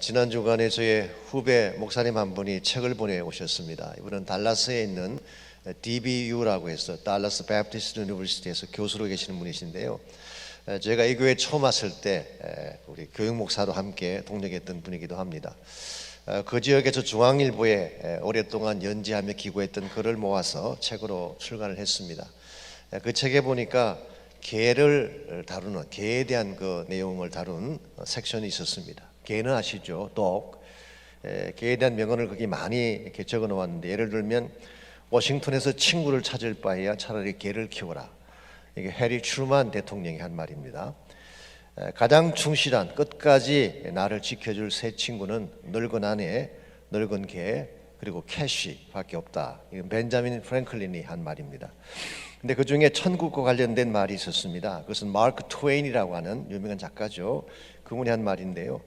지난 주간에 저의 후배 목사님 한 분이 책을 보내오셨습니다. 이분은 달라스에 있는 DBU라고 해서 달라스 베프티스트 유니버시티에서 교수로 계시는 분이신데요. 제가 이 교회에 처음 왔을 때 우리 교육 목사도 함께 동역했던 분이기도 합니다. 그 지역에서 중앙일보에 오랫동안 연재하며 기고했던 글을 모아서 책으로 출간을 했습니다. 그 책에 보니까 개를 다루는, 개에 대한 그 내용을 다룬 섹션이 있었습니다. 개는 아시죠? dog. 개에 대한 명언을 거기 많이 이렇게 적어 놓았는데, 예를 들면 워싱턴에서 친구를 찾을 바에야 차라리 개를 키워라. 이게 해리 트루만 대통령이 한 말입니다. 가장 충실한, 끝까지 나를 지켜줄 새 친구는 늙은 아내, 늙은 개, 그리고 캐시밖에 없다. 이건 벤자민 프랭클린이 한 말입니다. 근데 그 중에 천국과 관련된 말이 있었습니다. 그것은 마크 트웨인이라고 하는 유명한 작가죠. 그분이 한 말인데요.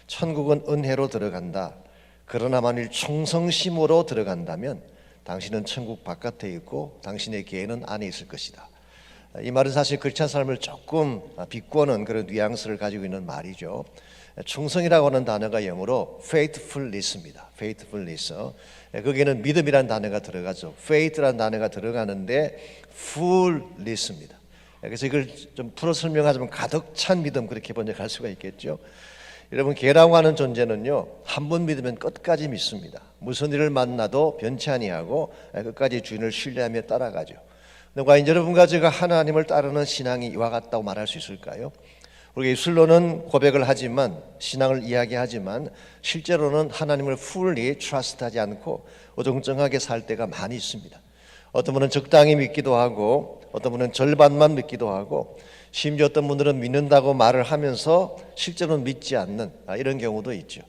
천국은 은혜로 들어간다. 그러나 만일 충성심으로 들어간다면 당신은 천국 바깥에 있고 당신의 개는 안에 있을 것이다. 이 말은 사실 크리스찬 삶을 조금 비꼬는 그런 뉘앙스를 가지고 있는 말이죠. 충성이라고 하는 단어가 영어로 faithfulness입니다. faithfulness. 거기에는 믿음이라는 단어가 들어가죠. faith라는 단어가 들어가는데 fulness입니다. 그래서 이걸 좀 풀어 설명하자면 가득 찬 믿음, 그렇게 번역할 수가 있겠죠. 여러분, 개라고 하는 존재는요, 한 번 믿으면 끝까지 믿습니다. 무슨 일을 만나도 변치 아니하고 끝까지 주인을 신뢰하며 따라가죠. 근데 과연 여러분과 제가 하나님을 따르는 신앙이 이와 같다고 말할 수 있을까요? 우리가 입술로는 고백을 하지만, 신앙을 이야기하지만 실제로는 하나님을 fully trust하지 않고 어정쩡하게 살 때가 많이 있습니다. 어떤 분은 적당히 믿기도 하고, 어떤 분은 절반만 믿기도 하고, 심지어 어떤 분들은 믿는다고 말을 하면서 실제로는 믿지 않는 이런 경우도 있죠.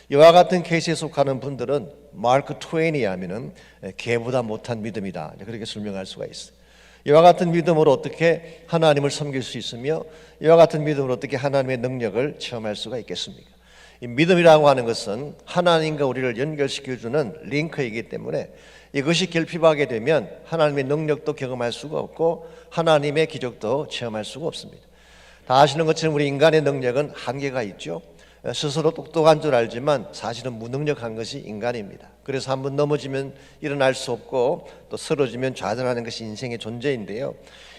이와 같은 케이스에 속하는 분들은 마크 트웨인이 하면은 개보다 못한 믿음이다, 그렇게 설명할 수가 있어요. 이와 같은 믿음으로 어떻게 하나님을 섬길 수 있으며, 이와 같은 믿음으로 어떻게 하나님의 능력을 체험할 수가 있겠습니까? 이 믿음이라고 하는 것은 하나님과 우리를 연결시켜주는 링크이기 때문에 이것이 결핍하게 되면 하나님의 능력도 경험할 수가 없고 하나님의 기적도 체험할 수가 없습니다. 다 아시는 것처럼 우리 인간의 능력은 한계가 있죠. 스스로 똑똑한 줄 알지만 사실은 무능력한 것이 인간입니다. 그래서 한번 넘어지면 일어날 수 없고 또 쓰러지면 좌절하는 것이 인생의 존재인데요.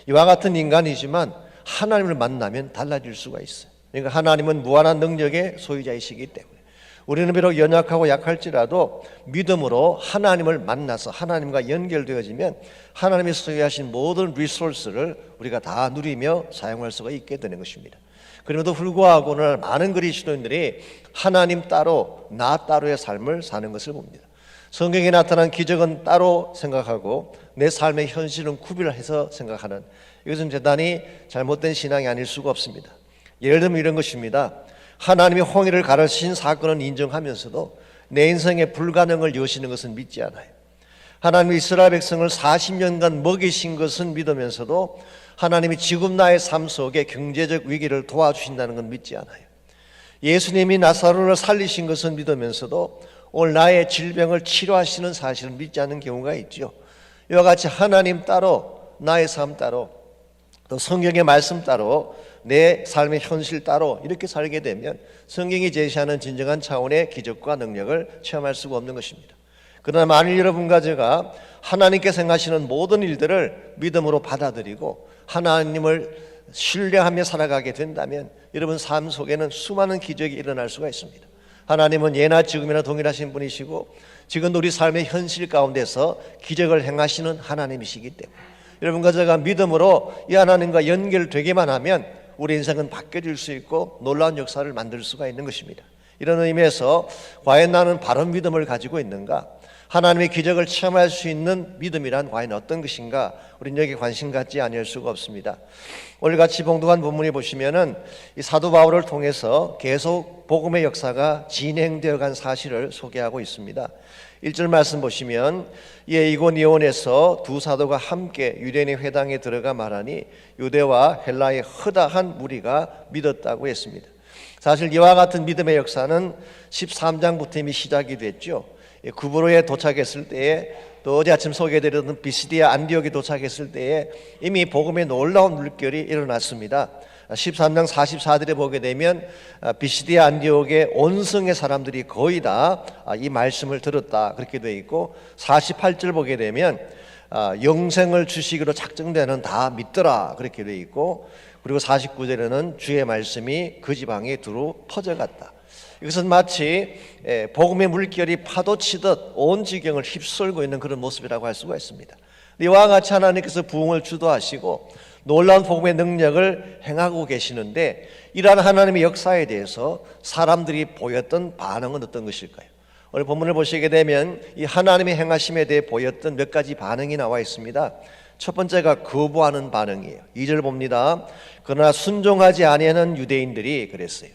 이와 같은 인간이지만 하나님을 만나면 달라질 수가 있어요. 그러니까 하나님은 무한한 능력의 소유자이시기 때문에 우리는 비록 연약하고 약할지라도 믿음으로 하나님을 만나서 하나님과 연결되어지면 하나님이 소유하신 모든 리소스를 우리가 다 누리며 사용할 수가 있게 되는 것입니다. 그럼에도 불구하고 오늘 많은 그리스도인들이 하나님 따로, 나 따로의 삶을 사는 것을 봅니다. 성경에 나타난 기적은 따로 생각하고 내 삶의 현실은 구별을 해서 생각하는, 이것은 대단히 잘못된 신앙이 아닐 수가 없습니다. 예를 들면 이런 것입니다. 하나님이 홍해를 가르신 사건은 인정하면서도 내 인생의 불가능을 여시는 것은 믿지 않아요. 하나님이 이스라엘 백성을 40년간 먹이신 것은 믿으면서도 하나님이 지금 나의 삶 속에 경제적 위기를 도와주신다는 건 믿지 않아요. 예수님이 나사로를 살리신 것은 믿으면서도 오늘 나의 질병을 치료하시는 사실은 믿지 않는 경우가 있죠. 이와 같이 하나님 따로, 나의 삶 따로, 또 성경의 말씀 따로, 내 삶의 현실 따로 이렇게 살게 되면 성경이 제시하는 진정한 차원의 기적과 능력을 체험할 수가 없는 것입니다. 그러나 만일 여러분과 제가 하나님께서 행하시는 모든 일들을 믿음으로 받아들이고 하나님을 신뢰하며 살아가게 된다면 여러분 삶 속에는 수많은 기적이 일어날 수가 있습니다. 하나님은 예나 지금이나 동일하신 분이시고 지금도 우리 삶의 현실 가운데서 기적을 행하시는 하나님이시기 때문에 여러분과 제가 믿음으로 이 하나님과 연결되기만 하면 우리 인생은 바뀌어질 수 있고 놀라운 역사를 만들 수가 있는 것입니다. 이런 의미에서 과연 나는 바른 믿음을 가지고 있는가? 하나님의 기적을 체험할 수 있는 믿음이란 과연 어떤 것인가? 우리는 여기에 관심 갖지 않을 수가 없습니다. 오늘 같이 봉독한 본문에 보시면은 이 사도 바울을 통해서 계속 복음의 역사가 진행되어 간 사실을 소개하고 있습니다. 1절 말씀 보시면 이고니온에서 두 사도가 함께 유대인의 회당에 들어가 말하니 유대와 헬라의 허다한 무리가 믿었다고 했습니다. 사실 이와 같은 믿음의 역사는 13장부터 이미 시작이 됐죠. 구브로에 도착했을 때에 또 어제 아침 소개해드렸던 비시디아 안디옥에 도착했을 때에 이미 복음의 놀라운 물결이 일어났습니다. 13장 44절에 보게 되면 비시디아 안디옥의 온성의 사람들이 거의 다 이 말씀을 들었다 그렇게 되어 있고, 48절 보게 되면 영생을 주시기로 작정되는 다 믿더라 그렇게 되어 있고, 그리고 49절에는 주의 말씀이 그 지방에 두루 퍼져갔다. 이것은 마치 복음의 물결이 파도치듯 온 지경을 휩쓸고 있는 그런 모습이라고 할 수가 있습니다. 이와 같이 하나님께서 부흥을 주도하시고 놀라운 복음의 능력을 행하고 계시는데, 이러한 하나님의 역사에 대해서 사람들이 보였던 반응은 어떤 것일까요? 오늘 본문을 보시게 되면 이 하나님의 행하심에 대해 보였던 몇 가지 반응이 나와 있습니다. 첫 번째가 거부하는 반응이에요. 2절 봅니다. 그러나 순종하지 아니하는 유대인들이 그랬어요.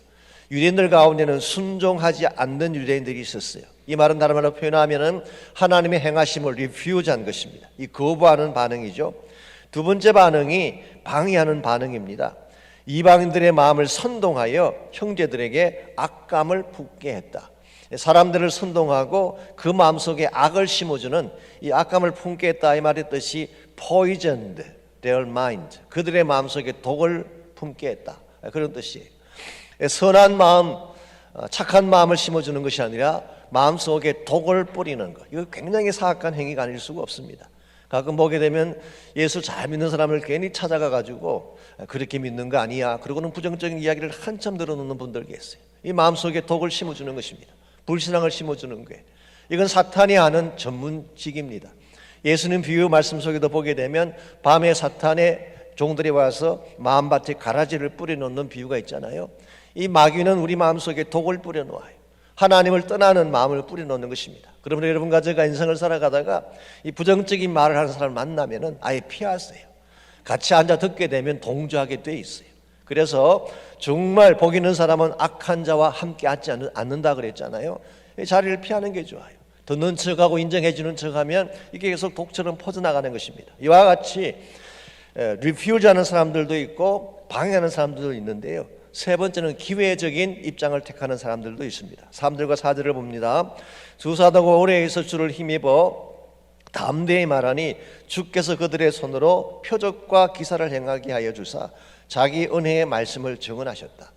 유대인들 가운데는 순종하지 않는 유대인들이 있었어요. 이 말은 다른 말로 표현하면 하나님의 행하심을 리퓨즈한 것입니다. 이 거부하는 반응이죠. 두 번째 반응이 방해하는 반응입니다. 이방인들의 마음을 선동하여 형제들에게 악감을 품게 했다. 사람들을 선동하고 그 마음속에 악을 심어주는 이 악감을 품게 했다, 이 말의 뜻이 poisoned their mind, 그들의 마음속에 독을 품게 했다, 그런 뜻이에요. 선한 마음, 착한 마음을 심어주는 것이 아니라 마음속에 독을 뿌리는 것, 이거 굉장히 사악한 행위가 아닐 수가 없습니다. 가끔 보게 되면 예수 잘 믿는 사람을 괜히 찾아가 가지고 그렇게 믿는 거 아니야, 그러고는 부정적인 이야기를 한참 들어놓는 분들 계세요. 이 마음속에 독을 심어주는 것입니다. 불신앙을 심어주는 거예요. 이건 사탄이 하는 전문직입니다. 예수님 비유 말씀 속에도 보게 되면 밤에 사탄의 종들이 와서 마음밭에 가라지를 뿌려놓는 비유가 있잖아요. 이 마귀는 우리 마음속에 독을 뿌려놓아요. 하나님을 떠나는 마음을 뿌려놓는 것입니다. 그러면 여러분과 제가 인생을 살아가다가 이 부정적인 말을 하는 사람을 만나면 아예 피하세요. 같이 앉아 듣게 되면 동조하게 돼 있어요. 그래서 정말 복 있는 사람은 악한 자와 함께 앉지 않는다 그랬잖아요. 이 자리를 피하는 게 좋아요. 듣는 척하고 인정해 주는 척하면 이게 계속 독처럼 퍼져나가는 것입니다. 이와 같이 리퓨즈하는 사람들도 있고 방해하는 사람들도 있는데요. 세 번째는 기회적인 입장을 택하는 사람들도 있습니다. 3절과 4절을 봅니다. 두 사도가 오래에서 주를 힘입어 담대히 말하니 주께서 그들의 손으로 표적과 기사를 행하게 하여 주사 자기 은혜의 말씀을 증언하셨다.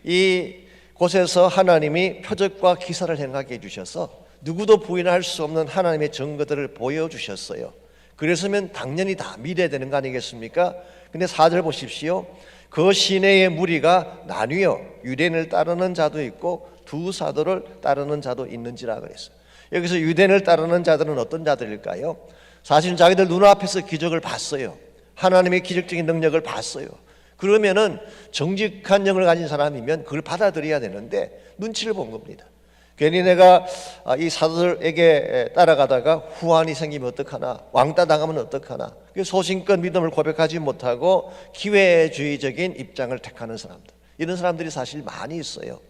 이 곳에서 하나님이 표적과 기사를 행하게 해주셔서 누구도 부인할 수 없는 하나님의 증거들을 보여주셨어요. 그랬으면 당연히 다 믿어야 되는 거 아니겠습니까? 근데 4절 보십시오. 그 시내의 무리가 나뉘어 유대인을 따르는 자도 있고 두 사도를 따르는 자도 있는지라 그랬어요. 여기서 유대인을 따르는 자들은 어떤 자들일까요? 사실 자기들 눈앞에서 기적을 봤어요. 하나님의 기적적인 능력을 봤어요. 그러면은 정직한 영을 가진 사람이면 그걸 받아들여야 되는데 눈치를 본 겁니다. 괜히 내가 이 사도들에게 따라가다가 후환이 생기면 어떡하나, 왕따 당하면 어떡하나, 소신껏 믿음을 고백하지 못하고 기회주의적인 입장을 택하는 사람들, 이런 사람들이 사실 많이 있어요.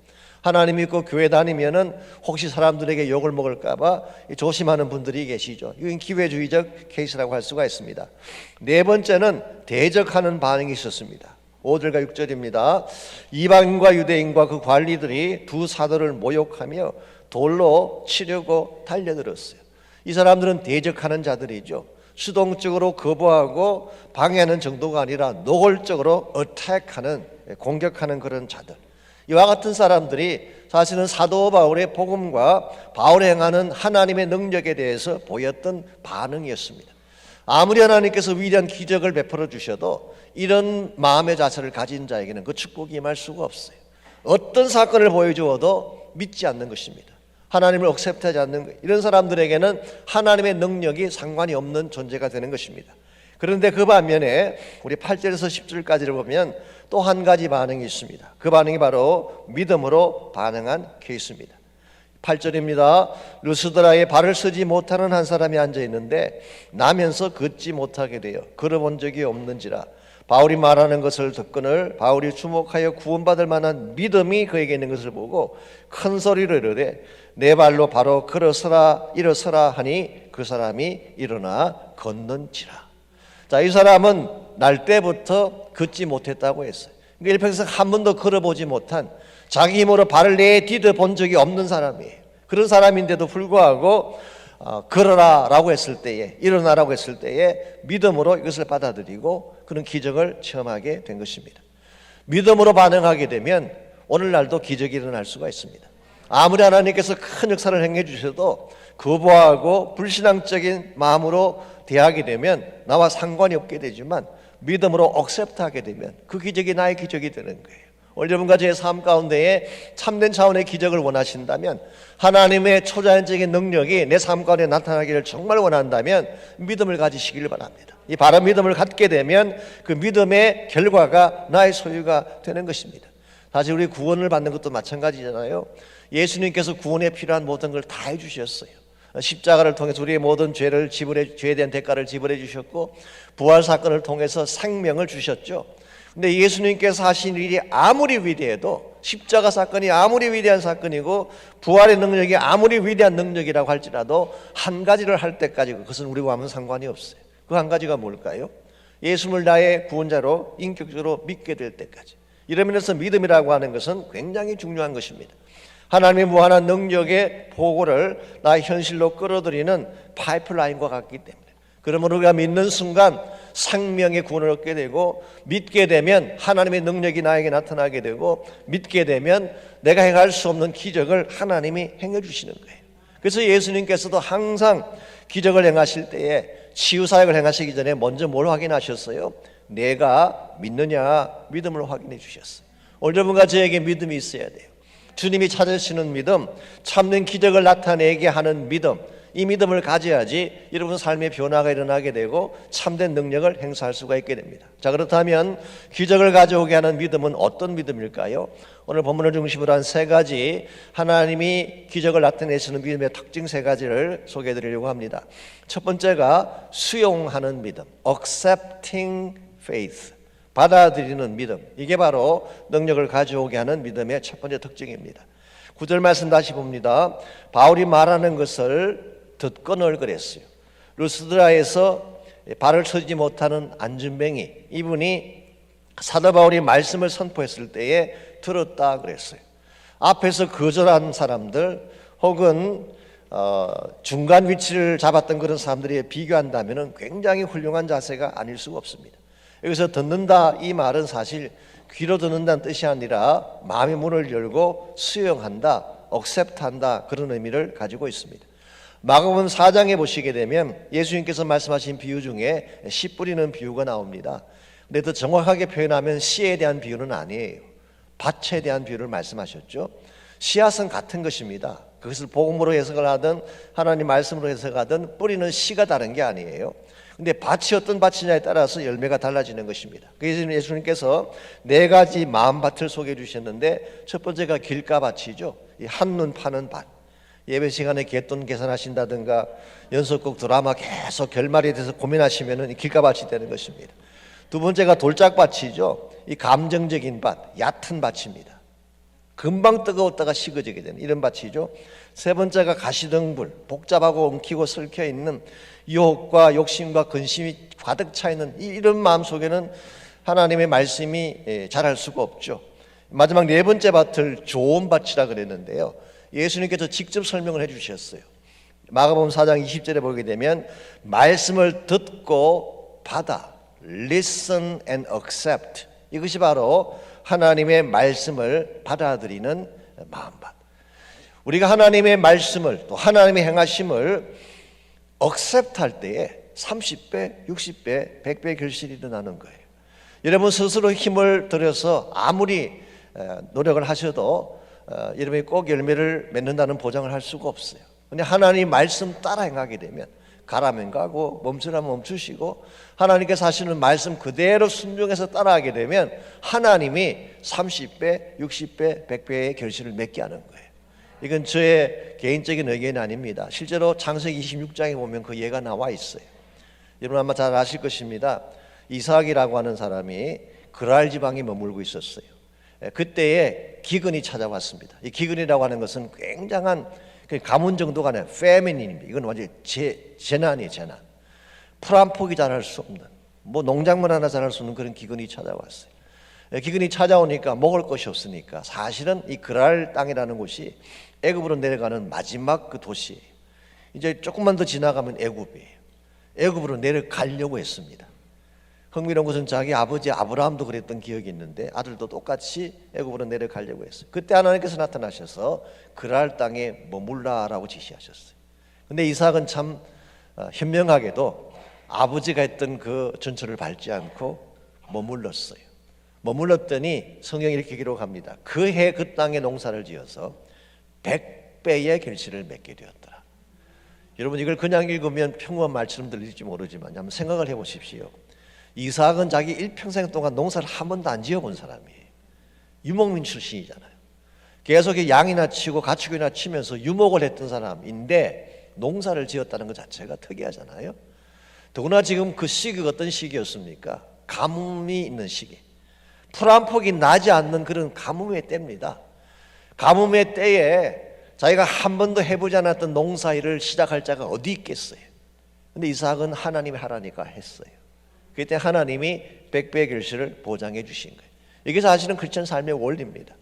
하나님 믿고 교회 다니면은 혹시 사람들에게 욕을 먹을까봐 조심하는 분들이 계시죠. 이건 기회주의적 케이스라고 할 수가 있습니다. 네 번째는 대적하는 반응이 있었습니다. 5절과 6절입니다. 이방인과 유대인과 그 관리들이 두 사도를 모욕하며 돌로 치려고 달려들었어요. 이 사람들은 대적하는 자들이죠. 수동적으로 거부하고 방해하는 정도가 아니라 노골적으로 어택하는, 공격하는 그런 자들. 이와 같은 사람들이 사실은 사도 바울의 복음과 바울이 행하는 하나님의 능력에 대해서 보였던 반응이었습니다. 아무리 하나님께서 위대한 기적을 베풀어 주셔도 이런 마음의 자세를 가진 자에게는 그 축복이 임할 수가 없어요. 어떤 사건을 보여주어도 믿지 않는 것입니다. 하나님을 억셉트하지 않는 것, 이런 사람들에게는 하나님의 능력이 상관이 없는 존재가 되는 것입니다. 그런데 그 반면에 우리 8절에서 10절까지를 보면 또 한 가지 반응이 있습니다. 그 반응이 바로 믿음으로 반응한 케이스입니다. 8절입니다. 루스드라에 발을 쓰지 못하는 한 사람이 앉아 있는데 나면서 걷지 못하게 되어 걸어본 적이 없는지라 바울이 말하는 것을 듣거늘 바울이 주목하여 구원받을 만한 믿음이 그에게 있는 것을 보고 큰 소리로 이르되 내 발로 바로 걸어서라 일어서라 하니 그 사람이 일어나 걷는지라. 자, 이 사람은 날 때부터 걷지 못했다고 했어요. 일평생 한 번도 걸어보지 못한, 자기 힘으로 발을 내디뎌 본 적이 없는 사람이에요. 그런 사람인데도 불구하고 걸어라라고 했을 때에, 일어나라고 했을 때에 믿음으로 이것을 받아들이고 그런 기적을 체험하게 된 것입니다. 믿음으로 반응하게 되면 오늘날도 기적이 일어날 수가 있습니다. 아무리 하나님께서 큰 역사를 행해 주셔도 거부하고 불신앙적인 마음으로 대하게 되면 나와 상관이 없게 되지만 믿음으로 억셉트하게 되면 그 기적이 나의 기적이 되는 거예요. 오늘 여러분과 제 삶 가운데에 참된 차원의 기적을 원하신다면, 하나님의 초자연적인 능력이 내 삶 가운데 나타나기를 정말 원한다면 믿음을 가지시길 바랍니다. 이 바른 믿음을 갖게 되면 그 믿음의 결과가 나의 소유가 되는 것입니다. 사실 우리 구원을 받는 것도 마찬가지잖아요. 예수님께서 구원에 필요한 모든 걸 다 해주셨어요. 십자가를 통해서 우리의 모든 죄에 대한 대가를 지불해 주셨고, 부활 사건을 통해서 생명을 주셨죠. 근데 예수님께서 하신 일이 아무리 위대해도, 십자가 사건이 아무리 위대한 사건이고 부활의 능력이 아무리 위대한 능력이라고 할지라도 한 가지를 할 때까지 그것은 우리와 아무 상관이 없어요. 그 한 가지가 뭘까요? 예수를 나의 구원자로 인격적으로 믿게 될 때까지. 이러면서 믿음이라고 하는 것은 굉장히 중요한 것입니다. 하나님의 무한한 능력의 보고를 나의 현실로 끌어들이는 파이프라인과 같기 때문에, 그러므로 우리가 믿는 순간 생명의 구원을 얻게 되고, 믿게 되면 하나님의 능력이 나에게 나타나게 되고, 믿게 되면 내가 행할 수 없는 기적을 하나님이 행해 주시는 거예요. 그래서 예수님께서도 항상 기적을 행하실 때에, 치유사역을 행하시기 전에 먼저 뭘 확인하셨어요? 내가 믿느냐, 믿음을 확인해 주셨어요. 오늘 여러분과 저에게 믿음이 있어야 돼요. 주님이 찾으시는 믿음, 참된 기적을 나타내게 하는 믿음, 이 믿음을 가져야지 여러분 삶의 변화가 일어나게 되고 참된 능력을 행사할 수가 있게 됩니다. 자, 그렇다면 기적을 가져오게 하는 믿음은 어떤 믿음일까요? 오늘 본문을 중심으로 한 세 가지, 하나님이 기적을 나타내시는 믿음의 특징 세 가지를 소개해 드리려고 합니다. 첫 번째가 수용하는 믿음, accepting faith, 받아들이는 믿음. 이게 바로 능력을 가져오게 하는 믿음의 첫 번째 특징입니다. 9절 말씀 다시 봅니다. 바울이 말하는 것을 듣고 널그랬어요. 루스드라에서 발을 서지 못하는 안진뱅이, 이분이 사도 바울이 말씀을 선포했을 때에 들었다 그랬어요. 앞에서 거절한 사람들 혹은 중간 위치를 잡았던 그런 사람들이 비교한다면 굉장히 훌륭한 자세가 아닐 수가 없습니다. 여기서 듣는다, 이 말은 사실 귀로 듣는다는 뜻이 아니라 마음의 문을 열고 수용한다, 억셉트한다, 그런 의미를 가지고 있습니다. 마가복음 4장에 보시게 되면 예수님께서 말씀하신 비유 중에 씨 뿌리는 비유가 나옵니다. 근데 더 정확하게 표현하면 씨에 대한 비유는 아니에요. 밭에 대한 비유를 말씀하셨죠. 씨앗은 같은 것입니다. 그것을 복음으로 해석을 하든 하나님 말씀으로 해석하든 뿌리는 씨가 다른 게 아니에요. 근데 밭이 어떤 밭이냐에 따라서 열매가 달라지는 것입니다. 그래서 예수님께서 네 가지 마음밭을 소개해 주셨는데, 첫 번째가 길가밭이죠. 이 한눈 파는 밭. 예배 시간에 갯돈 계산하신다든가 연속곡 드라마 계속 결말에 대해서 고민하시면은 길가밭이 되는 것입니다. 두 번째가 돌짝밭이죠. 이 감정적인 밭, 얕은 밭입니다. 금방 뜨거웠다가 식어지게 되는 이런 밭이죠. 세 번째가 가시등불, 복잡하고 엉키고 설켜 있는 유혹과 욕심과 근심이 가득 차 있는 이런 마음 속에는 하나님의 말씀이 자랄 수가 없죠. 마지막 네 번째 밭을 좋은 밭이라 그랬는데요, 예수님께서 직접 설명을 해 주셨어요. 마가복음 4장 20절에 보게 되면 말씀을 듣고 받아, listen and accept, 이것이 바로 하나님의 말씀을 받아들이는 마음밭. 우리가 하나님의 말씀을, 또 하나님의 행하심을 accept 할 때에 30배, 60배, 100배의 결실이 일어나는 거예요. 여러분 스스로 힘을 들여서 아무리 노력을 하셔도 여러분이 꼭 열매를 맺는다는 보장을 할 수가 없어요. 근데 하나님 말씀 따라 행하게 되면 가라면 가고 멈추라면 멈추시고 하나님께서 하시는 말씀 그대로 순종해서 따라하게 되면 하나님이 30배, 60배, 100배의 결실을 맺게 하는 거예요. 이건 저의 개인적인 의견이 아닙니다. 실제로 창세기 26장에 보면 그 예가 나와 있어요. 여러분 아마 잘 아실 것입니다. 이삭이라고 하는 사람이 그랄 지방에 머물고 있었어요. 그때에 기근이 찾아왔습니다. 이 기근이라고 하는 것은 굉장한 가뭄 정도가 아니라 페미닌입니다. 이건 완전히 재난이에요, 재난. 풀 한 폭이 자랄 수 없는, 뭐 농작물 하나 자랄 수 없는 그런 기근이 찾아왔어요. 기근이 찾아오니까 먹을 것이 없으니까 사실은 이 그랄 땅이라는 곳이 애굽으로 내려가는 마지막 그 도시예요. 이제 조금만 더 지나가면 애굽이에요. 애굽으로 내려가려고 했습니다. 흥미로운 것은 자기 아버지 아브라함도 그랬던 기억이 있는데 아들도 똑같이 애굽으로 내려가려고 했어요. 그때 하나님께서 나타나셔서 그랄 땅에 머물라라고 지시하셨어요. 근데 이삭은 참 현명하게도 아버지가 했던 그 전철을 밟지 않고 머물렀어요. 머물렀더니 성경이 이렇게 기록합니다. 그 해 그 땅에 농사를 지어서 100배의 결실을 맺게 되었더라. 여러분 이걸 그냥 읽으면 평범한 말처럼 들릴지 모르지만 한번 생각을 해보십시오. 이삭은 자기 일평생 동안 농사를 한 번도 안 지어본 사람이에요. 유목민 출신이잖아요. 계속 양이나 치고 가축이나 치면서 유목을 했던 사람인데 농사를 지었다는 것 자체가 특이하잖아요. 더구나 지금 그 시기가 어떤 시기였습니까? 가뭄이 있는 시기. 풀 한 폭이 나지 않는 그런 가뭄의 때입니다. 가뭄의 때에 자기가 한 번도 해보지 않았던 농사일을 시작할 자가 어디 있겠어요. 근데 이삭은 하나님이 하라니까 했어요. 그때 하나님이 100배의 결실을 보장해 주신 거예요. 이게 사실은 크리스천 삶의 원리입니다.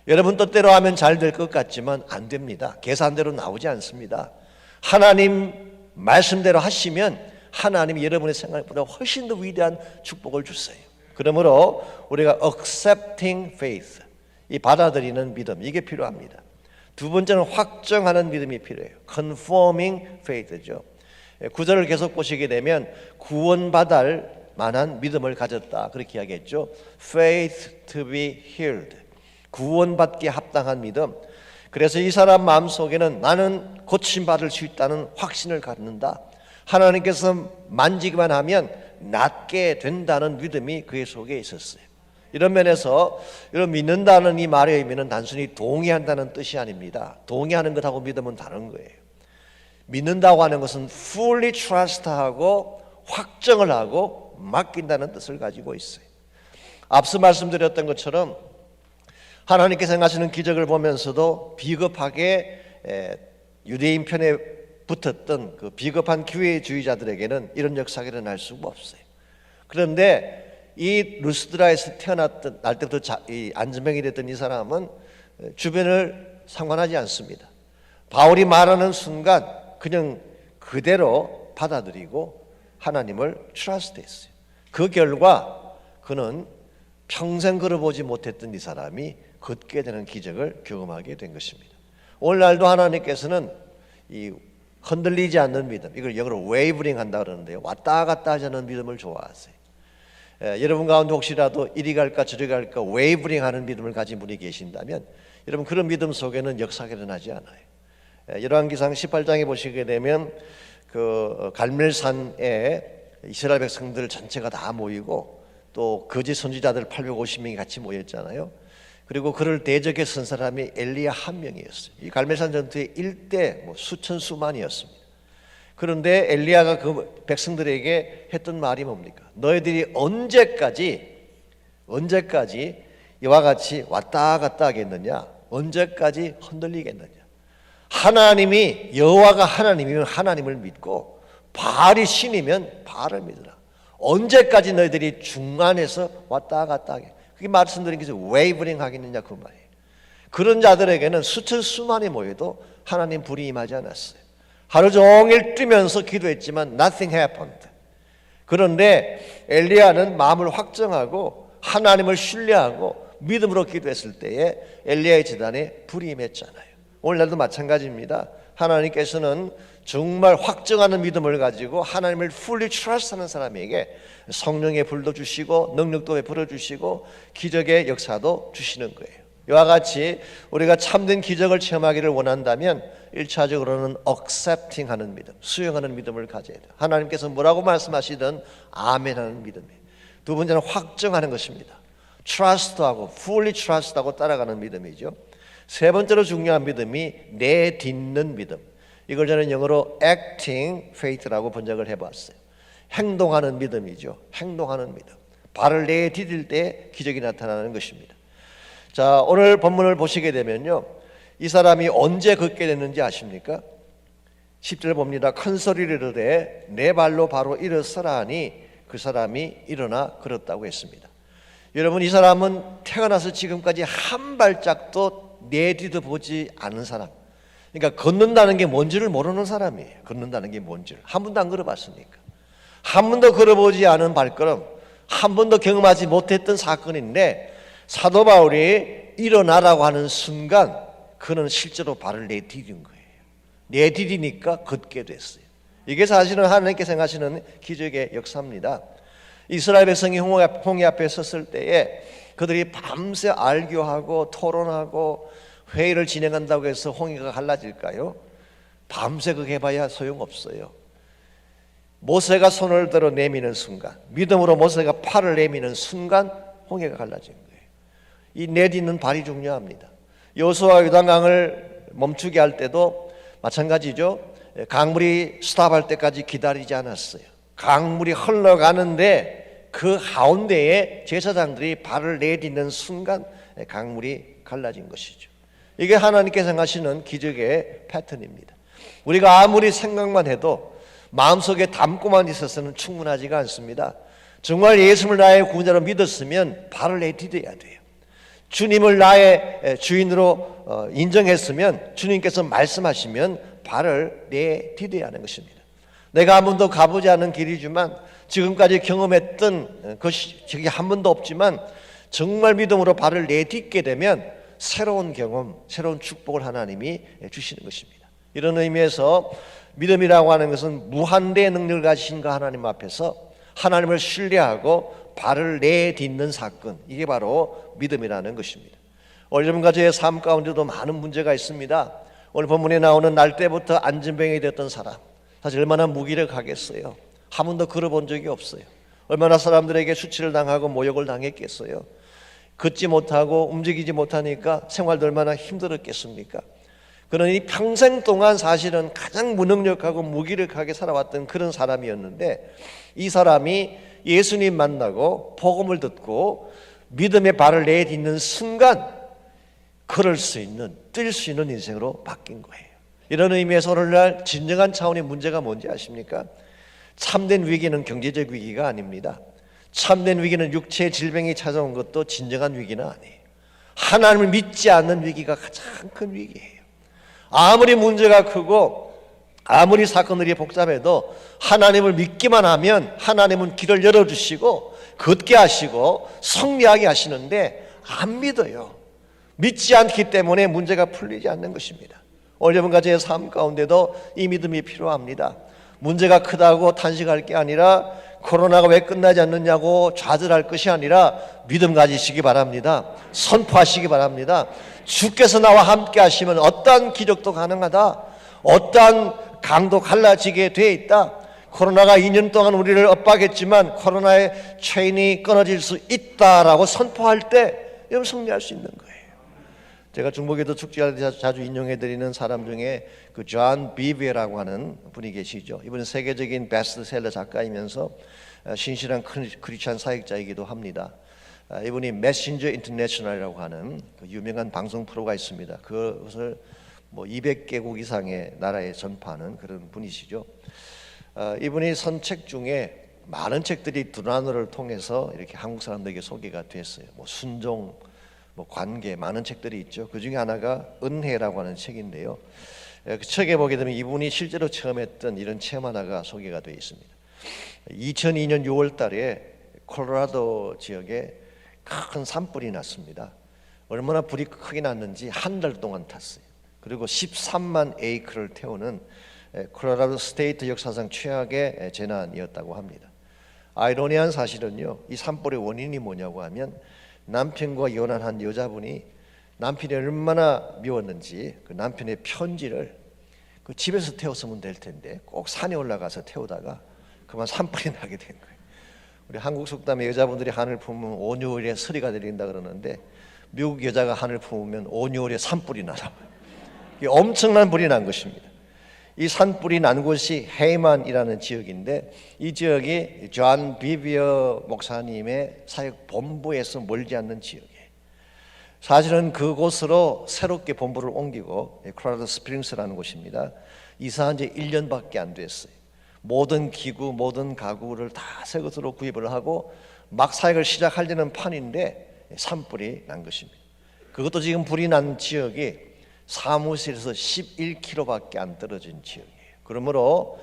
여러분 뜻대로 하면 잘 될 것 같지만 안 됩니다. 계산대로 나오지 않습니다. 하나님 말씀대로 하시면 하나님이 여러분의 생각보다 훨씬 더 위대한 축복을 주세요. 그러므로 우리가 accepting faith, 이 받아들이는 믿음, 이게 필요합니다. 두 번째는 확정하는 믿음이 필요해요. conforming faith죠. 9절을 계속 보시게 되면 구원받을 만한 믿음을 가졌다 그렇게 이야기했죠. faith to be healed, 구원받기에 합당한 믿음. 그래서 이 사람 마음속에는 나는 고침받을 수 있다는 확신을 갖는다. 하나님께서 만지기만 하면 낫게 된다는 믿음이 그의 속에 있었어요. 이런 면에서 이런 믿는다는 이 말의 의미는 단순히 동의한다는 뜻이 아닙니다. 동의하는 것하고 믿음은 다른 거예요. 믿는다고 하는 것은 fully trust하고 확정을 하고 맡긴다는 뜻을 가지고 있어요. 앞서 말씀드렸던 것처럼 하나님께서 행하시는 기적을 보면서도 비겁하게 유대인 편에 붙었던 그 비겁한 기회주의자들에게는 이런 역사가 일어날 수가 없어요. 그런데 이 루스드라에서 태어났던 날 때부터 이 안전병이 됐던 이 사람은 주변을 상관하지 않습니다. 바울이 말하는 순간 그냥 그대로 받아들이고 하나님을 트러스트했어요. 그 결과 그는 평생 걸어보지 못했던 이 사람이 걷게 되는 기적을 경험하게 된 것입니다. 오늘날도 하나님께서는 이 흔들리지 않는 믿음, 이걸 영어로 웨이브링 한다 그러는데요. 왔다 갔다 하지 않는 믿음을 좋아하세요. 여러분 가운데 혹시라도 이리 갈까 저리 갈까 웨이브링 하는 믿음을 가진 분이 계신다면 여러분 그런 믿음 속에는 역사가 일어나지 않아요. 열왕기상 18장에 보시게 되면 그 갈멜산에 이스라엘 백성들 전체가 다 모이고 또 거짓 선지자들 850명이 같이 모였잖아요. 그리고 그를 대적해 선 사람이 엘리야 한 명이었어요. 이 갈멜산 전투의 일대 수천 수만이었습니다. 그런데 엘리야가 그 백성들에게 했던 말이 뭡니까? 너희들이 언제까지 이와 같이 왔다 갔다 하겠느냐? 언제까지 흔들리겠느냐? 하나님이 여호와가 하나님이면 하나님을 믿고 바알이 신이면 바알을 믿으라. 언제까지 너희들이 중간에서 왔다 갔다 하게? 그게 말씀드린 게 웨이브링 하겠느냐 그 말이에요. 그런 자들에게는 수천 수만이 모여도 하나님 불이 임하지 않았어요. 하루 종일 뛰면서 기도했지만 nothing happened. 그런데 엘리야는 마음을 확정하고 하나님을 신뢰하고 믿음으로 기도했을 때에 엘리야의 제단에 불이 임했잖아요. 오늘날도 마찬가지입니다. 하나님께서는 정말 확정하는 믿음을 가지고 하나님을 fully trust하는 사람에게 성령의 불도 주시고 능력도 베풀어 주시고 기적의 역사도 주시는 거예요. 이와 같이 우리가 참된 기적을 체험하기를 원한다면 1차적으로는 accepting 하는 믿음, 수용하는 믿음을 가져야 돼요. 하나님께서 뭐라고 말씀하시든 아멘 하는 믿음이에요. 두 번째는 확정하는 것입니다. trust하고 fully trust하고 따라가는 믿음이죠. 세 번째로 중요한 믿음이 내딛는 믿음. 이걸 저는 영어로 acting faith라고 번역을 해봤어요. 행동하는 믿음이죠. 행동하는 믿음. 발을 내디딜 때 기적이 나타나는 것입니다. 자, 오늘 본문을 보시게 되면요, 이 사람이 언제 걷게 됐는지 아십니까? 10절 봅니다. 큰 소리를 이르되 내 발로 바로 일어서라 하니 그 사람이 일어나 걸었다고 했습니다. 여러분, 이 사람은 태어나서 지금까지 한 발짝도 내디뎌 보지 않은 사람. 그러니까 걷는다는 게 뭔지를 모르는 사람이에요. 걷는다는 게 뭔지를 한 번도 안 걸어봤으니까. 한 번도 걸어보지 않은 발걸음, 한 번도 경험하지 못했던 사건인데 사도 바울이 일어나라고 하는 순간 그는 실제로 발을 내디딘 거예요. 내디디니까 걷게 됐어요. 이게 사실은 하나님께 생각하시는 기적의 역사입니다. 이스라엘 백성이 홍해 앞에 섰을 때에 그들이 밤새 알교하고 토론하고 회의를 진행한다고 해서 홍해가 갈라질까요? 밤새 그렇게 해봐야 소용없어요. 모세가 손을 들어 내미는 순간, 믿음으로 모세가 팔을 내미는 순간 홍해가 갈라진 거예요. 이 내딛는 발이 중요합니다. 여호수아가 요단강을 멈추게 할 때도 마찬가지죠. 강물이 스탑할 때까지 기다리지 않았어요. 강물이 흘러가는데 그 가운데에 제사장들이 발을 내딛는 순간 강물이 갈라진 것이죠. 이게 하나님께서 생각하시는 기적의 패턴입니다. 우리가 아무리 생각만 해도 마음속에 담고만 있어서는 충분하지가 않습니다. 정말 예수님을 나의 구원자로 믿었으면 발을 내디뎌야 돼요. 주님을 나의 주인으로 인정했으면 주님께서 말씀하시면 발을 내디뎌야 하는 것입니다. 내가 한 번도 가보지 않은 길이지만 지금까지 경험했던 것이 저기 한 번도 없지만 정말 믿음으로 발을 내딛게 되면 새로운 경험, 새로운 축복을 하나님이 주시는 것입니다. 이런 의미에서 믿음이라고 하는 것은 무한대의 능력을 가지신 그 하나님 앞에서 하나님을 신뢰하고 발을 내딛는 사건, 이게 바로 믿음이라는 것입니다. 여러분과 저의 삶 가운데도 많은 문제가 있습니다. 오늘 본문에 나오는 날 때부터 안진병이 됐던 사람, 사실 얼마나 무기력하겠어요. 한 번도 걸어본 적이 없어요. 얼마나 사람들에게 수치를 당하고 모욕을 당했겠어요. 걷지 못하고 움직이지 못하니까 생활도 얼마나 힘들었겠습니까? 그러니 평생 동안 사실은 가장 무능력하고 무기력하게 살아왔던 그런 사람이었는데 이 사람이 예수님 만나고 복음을 듣고 믿음의 발을 내딛는 순간 걸을 수 있는, 뛸 수 있는 인생으로 바뀐 거예요. 이런 의미에서 오늘날 진정한 차원의 문제가 뭔지 아십니까? 참된 위기는 경제적 위기가 아닙니다. 참된 위기는 육체의 질병이 찾아온 것도 진정한 위기는 아니에요. 하나님을 믿지 않는 위기가 가장 큰 위기예요. 아무리 문제가 크고 아무리 사건들이 복잡해도 하나님을 믿기만 하면 하나님은 길을 열어주시고 걷게 하시고 승리하게 하시는데 안 믿어요. 믿지 않기 때문에 문제가 풀리지 않는 것입니다. 오늘 여러분과 제 삶 가운데도 이 믿음이 필요합니다. 문제가 크다고 탄식할 게 아니라 코로나가 왜 끝나지 않느냐고 좌절할 것이 아니라 믿음 가지시기 바랍니다. 선포하시기 바랍니다. 주께서 나와 함께 하시면 어떠한 기적도 가능하다. 어떠한 강도 갈라지게 돼 있다. 코로나가 2년 동안 우리를 엇박했지만 코로나의 체인이 끊어질 수 있다라고 선포할 때 여러분 승리할 수 있는 거예요. 제가 중보기도 축제할 때 자주 인용해드리는 사람 중에 그 존 비비에라고 하는 분이 계시죠. 이분은 세계적인 베스트셀러 작가이면서 신실한 크리스찬 사역자이기도 합니다. 이분이 메신저 인터내셔널이라고 하는 그 유명한 방송 프로가 있습니다. 그것을 뭐 200개국 이상의 나라에 전파하는 그런 분이시죠. 이분이 선 책 중에 많은 책들이 두란노를 통해서 이렇게 한국 사람들에게 소개가 됐어요. 뭐 순종, 뭐 관계, 많은 책들이 있죠. 그 중에 하나가 은혜라고 하는 책인데요. 그 책에 보게 되면 이분이 실제로 체험했던 이런 체험 하나가 소개가 되어 있습니다. 2002년 6월 달에 콜로라도 지역에 큰 산불이 났습니다. 얼마나 불이 크게 났는지 한 달 동안 탔어요. 그리고 13만 에이크를 태우는 콜로라도 스테이트 역사상 최악의 재난이었다고 합니다. 아이러니한 사실은요, 이 산불의 원인이 뭐냐고 하면 남편과 이혼한 한 여자분이 남편이 얼마나 미웠는지 그 남편의 편지를 그 집에서 태웠으면 될 텐데 꼭 산에 올라가서 태우다가 그만 산불이 나게 된 거예요. 우리 한국 속담에 여자분들이 한을 품으면 온유월에 서리가 내린다 그러는데 미국 여자가 한을 품으면 온유월에 산불이 나라. 엄청난 불이 난 것입니다. 이 산불이 난 곳이 헤이만이라는 지역인데 이 지역이 존 비비어 목사님의 사역 본부에서 멀지 않는 지역이에요. 사실은 그곳으로 새롭게 본부를 옮기고 콜로라도 스프링스라는 곳입니다. 이사한 지 1년밖에 안 됐어요. 모든 기구, 모든 가구를 다 새 것으로 구입을 하고 막 사역을 시작하려는 판인데 산불이 난 것입니다. 그것도 지금 불이 난 지역이 사무실에서 11km밖에 안 떨어진 지역이에요. 그러므로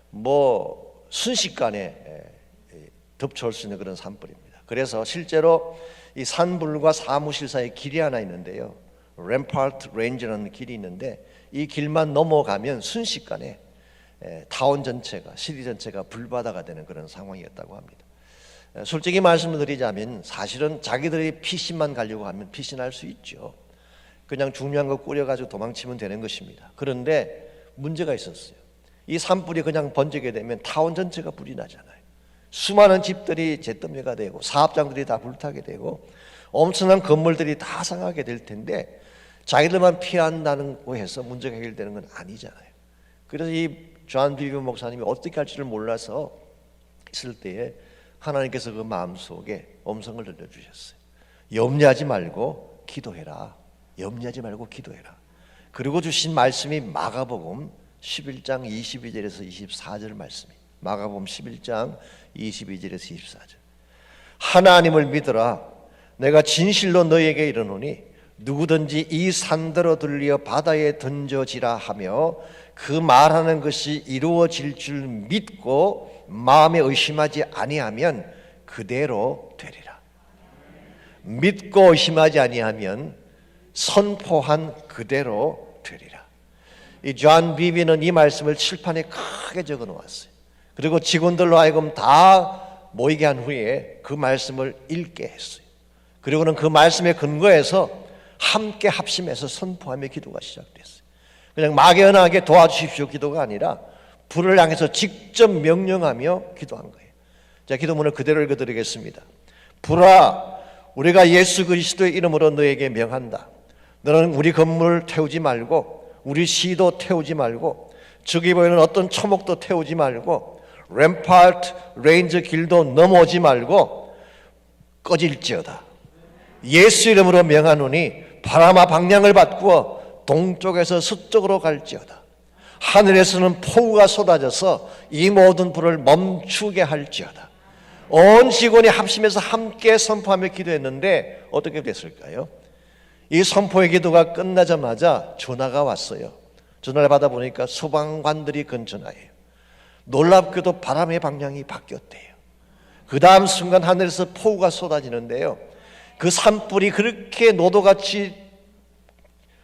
뭐 순식간에 덮쳐올 수 있는 그런 산불입니다. 그래서 실제로 이 산불과 사무실 사이에 길이 하나 있는데요, 램파트 레인지라는 길이 있는데 이 길만 넘어가면 순식간에 타운 전체가, 시리 전체가 불바다가 되는 그런 상황이었다고 합니다. 솔직히 말씀을 드리자면 사실은 자기들이 피신만 가려고 하면 피신할 수 있죠. 그냥 중요한 거 꾸려가지고 도망치면 되는 것입니다. 그런데 문제가 있었어요. 이 산불이 그냥 번지게 되면 타운 전체가 불이 나잖아요. 수많은 집들이 잿더미가 되고 사업장들이 다 불타게 되고 엄청난 건물들이 다 상하게 될 텐데 자기들만 피한다고 해서 문제가 해결되는 건 아니잖아요. 그래서 이 존 비비 목사님이 어떻게 할지를 몰라서 있을 때에 하나님께서 그 마음속에 음성을 들려주셨어요. 염려하지 말고 기도해라. 염려하지 말고 기도해라. 그리고 주신 말씀이 마가복음 11장 22절에서 24절 말씀이에요. 마가복음 11장 22절에서 24절. 하나님을 믿으라. 내가 진실로 너에게 이르노니 누구든지 이 산더러 들려 바다에 던져지라 하며 그 말하는 것이 이루어질 줄 믿고 마음에 의심하지 아니하면 그대로 되리라. 믿고 의심하지 아니하면 선포한 그대로 되리라. 이 존 비비는 이 말씀을 칠판에 크게 적어 놓았어요. 그리고 직원들로 하여금 다 모이게 한 후에 그 말씀을 읽게 했어요. 그리고는 그 말씀에 근거해서 함께 합심해서 선포하며 기도가 시작됐어요. 그냥 막연하게 도와주십시오 기도가 아니라 불을 향해서 직접 명령하며 기도한 거예요. 자, 기도문을 그대로 읽어드리겠습니다. 불아, 우리가 예수 그리스도의 이름으로 너에게 명한다. 너는 우리 건물을 태우지 말고 우리 시도 태우지 말고 저기 보이는 어떤 초목도 태우지 말고 램파트 레인저 길도 넘어오지 말고 꺼질지어다. 예수 이름으로 명하노니 바람아 방향을 바꾸어 동쪽에서 서쪽으로 갈지어다. 하늘에서는 폭우가 쏟아져서 이 모든 불을 멈추게 할지어다. 온 직원이 합심해서 함께 선포하며 기도했는데 어떻게 됐을까요? 이 선포의 기도가 끝나자마자 전화가 왔어요. 전화를 받아보니까 소방관들이 근전화해요. 놀랍게도 바람의 방향이 바뀌었대요. 그 다음 순간 하늘에서 폭우가 쏟아지는데요, 그 산불이 그렇게 노도같이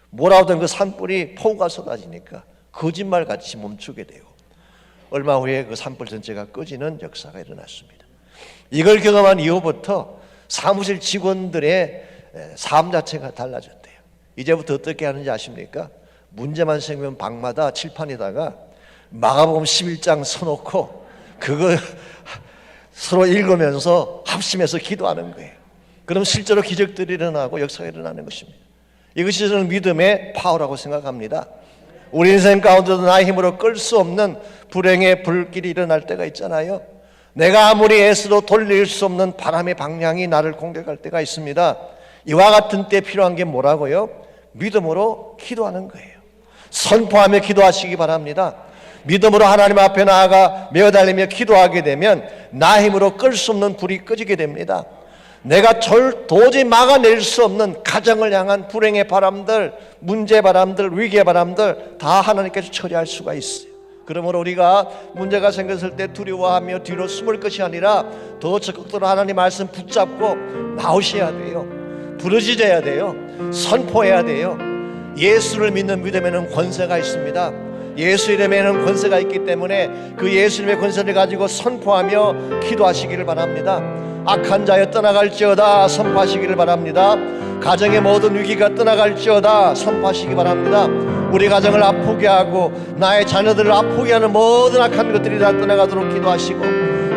몰아오던 그 산불이 폭우가 쏟아지니까 거짓말같이 멈추게 되고 얼마 후에 그 산불 전체가 꺼지는 역사가 일어났습니다. 이걸 경험한 이후부터 사무실 직원들의 삶 자체가 달라졌대요. 이제부터 어떻게 하는지 아십니까? 문제만 생기면 방마다 칠판에다가 마가복음 11장 써놓고 그거 서로 읽으면서 합심해서 기도하는 거예요. 그럼 실제로 기적들이 일어나고 역사가 일어나는 것입니다. 이것이 저는 믿음의 파워라고 생각합니다. 우리 인생 가운데도 나의 힘으로 끌 수 없는 불행의 불길이 일어날 때가 있잖아요. 내가 아무리 애써도 돌릴 수 없는 바람의 방향이 나를 공격할 때가 있습니다. 이와 같은 때 필요한 게 뭐라고요? 믿음으로 기도하는 거예요. 선포하며 기도하시기 바랍니다. 믿음으로 하나님 앞에 나아가 매어달리며 기도하게 되면 나 힘으로 끌 수 없는 불이 꺼지게 됩니다. 내가 도저히 막아낼 수 없는 가정을 향한 불행의 바람들, 문제 바람들, 위기의 바람들 다 하나님께서 처리할 수가 있어요. 그러므로 우리가 문제가 생겼을 때 두려워하며 뒤로 숨을 것이 아니라 더 적극적으로 하나님 말씀 붙잡고 나오셔야 돼요. 부르짖어야 돼요. 선포해야 돼요. 예수를 믿는 믿음에는 권세가 있습니다. 예수 이름에는 권세가 있기 때문에 그 예수 이름의 권세를 가지고 선포하며 기도하시기를 바랍니다. 악한 자여 떠나갈지어다 선포하시기를 바랍니다. 가정의 모든 위기가 떠나갈지어다 선포하시기 바랍니다. 우리 가정을 아프게 하고 나의 자녀들을 아프게 하는 모든 악한 것들이 다 떠나가도록 기도하시고,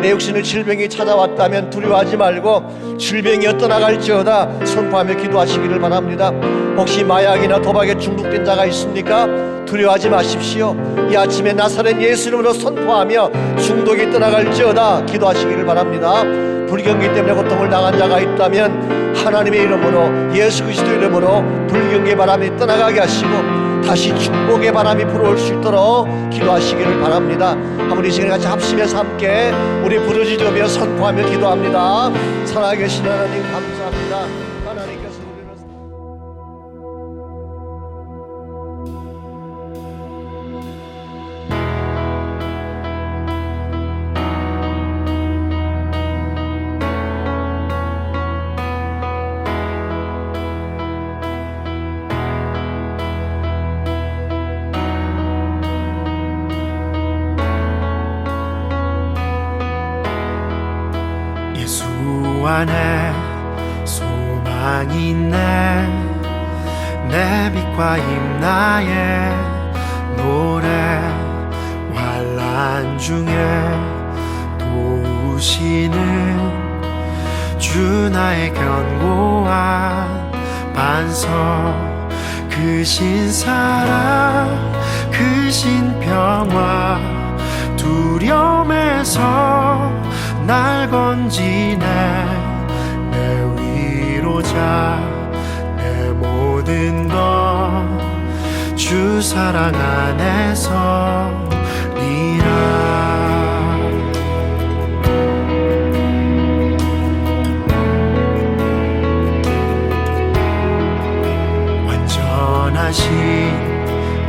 내 육신을 질병이 찾아왔다면 두려워하지 말고 질병이 떠나갈지어다 선포하며 기도하시기를 바랍니다. 혹시 마약이나 도박에 중독된 자가 있습니까? 두려워하지 마십시오. 이 아침에 나사렛 예수 이름으로 선포하며 중독이 떠나갈지어다 기도하시기를 바랍니다. 불경기 때문에 고통을 당한 자가 있다면 하나님의 이름으로, 예수 그리스도 이름으로 불경기의 바람이 떠나가게 하시고 다시 축복의 바람이 불어올 수 있도록 기도하시기를 바랍니다. 한번 이 시간에 같이 합심해서 함께 우리 부르짖으며 선포하며 기도합니다. 살아계신 하나님 감사합니다. 하나님께서 우리를 안에 소망이 있네. 내 빛과 힘 나의 노래. 환난 중에 도우시는 주 나의 견고한 반석. 그 신사랑 그 신평화 두려움에서 날 건지네. 내 위로자 내 모든 것 주 사랑 안에서리라. 완전하신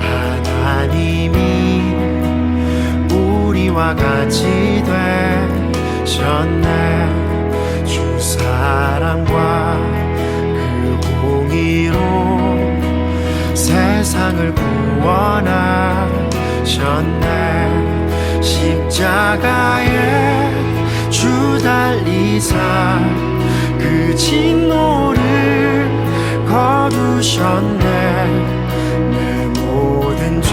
하나님이 우리와 같이 되셨네. 주 사랑과 그 공의로 세상을 구원하셨네. 십자가에 주 달리사 그 진노를 거두셨네. 내 모든 죄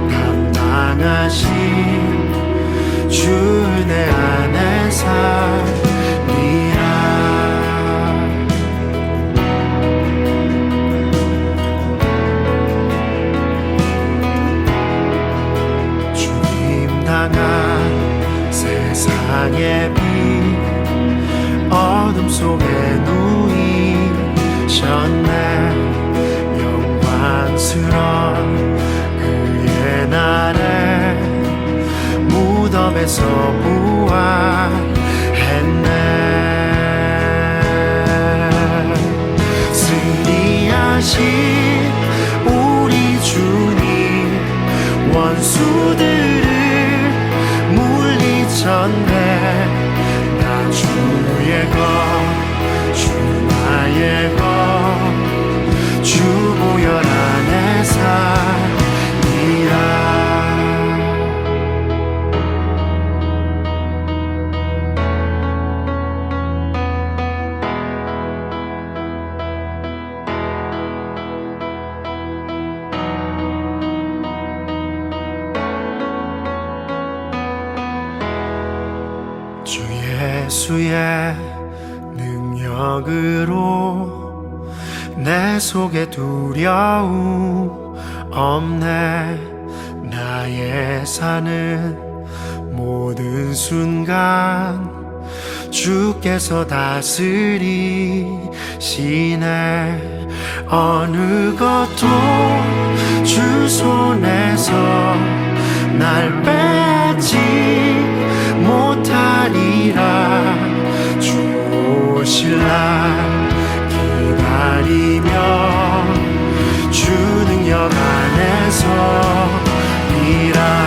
담당하신 주 은혜 안에 살리라. 주님 당한 세상의 빛 어둠 속에 누이셨네. 영광스런 그의 날에 무덤에서 부활했네. 승리하신 우리 주님 원수들을 물리쳤네. 나 주의 것 주 나의 것 주 보혈 안에 살리라. 주 예수의 능력으로 내 속에 두려움 없네. 나의 사는 모든 순간 주께서 다스리시네. 어느 것도 주 손에서 날 빼지 못하리라. 주 오실 날 기다리며 주 능력 안에서 이라.